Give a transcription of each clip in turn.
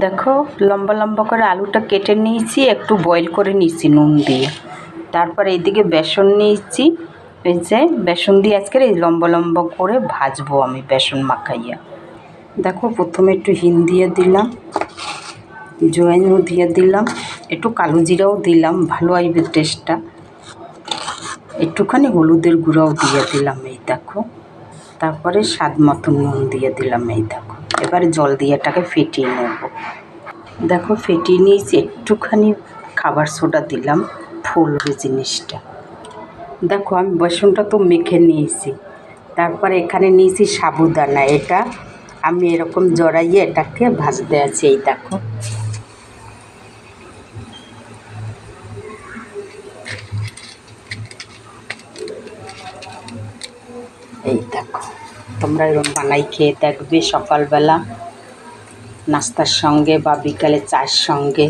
দেখো লম্বা লম্বা করে আলুটা কেটে নিয়েছি, একটু বয়েল করে নিয়েছি নুন দিয়ে। তারপর এইদিকে বেসন নিয়েছি, এই যে বেসন দিয়ে আজকের এই লম্বা লম্বা করে ভাজবো আমি বেসন মাখাইয়া। দেখো প্রথমে একটু হিং দিয়ে দিলাম, জোয়াইনও দিয়ে দিলাম, একটু কালো জিরাও দিলাম, ভালো আসবে টেস্টটা। একটুখানি হলুদের গুঁড়াও দিয়ে দিলাম, এই দেখো। তারপরে স্বাদ মতো নুন দিয়ে দিলাম, এই দেখো। এবারে জল দিয়ে এটাকে ফেটিয়ে নেব। দেখো ফেটিয়ে নিয়েছি, একটুখানি খাবার সোডা দিলাম, ফুলবে জিনিসটা। দেখো আমি বেসনটা তো মেখে নিয়েছি, তারপরে এখানে নিয়েছি সাবুদানা। এটা আমি এরকম জড়াইয়ে এটাকে ভাজতে আছি, এই দেখো। এই দেখো, তোমরা এরকম বানাই খেয়ে দেখবে সকালবেলা নাস্তার সঙ্গে বা বিকালে চায়ের সঙ্গে,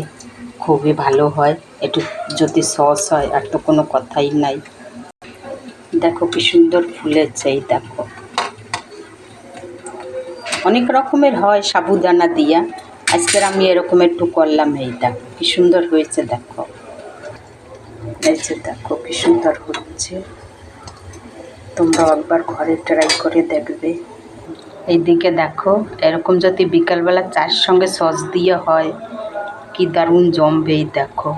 খুবই ভালো হয়। একটু যদি সস হয় আর তো কোনো কথাই নাই। দেখো কি সুন্দর ফুলেছে, এই দেখো। অনেক রকমের হয় সাবুদানা দিয়া, আজকের আমি এরকম একটু করলাম। এই দেখো কি সুন্দর হয়েছে, দেখো। এই যে দেখো কি সুন্দর হচ্ছে, তোমরাও একবার ঘরে ট্রাই করে দেখবে। এইদিকে দেখো এরকম যদি বিকালবেলা চায়ের সঙ্গে সস দিয়ে হয়, কি দারুণ জমবে, এই দেখো।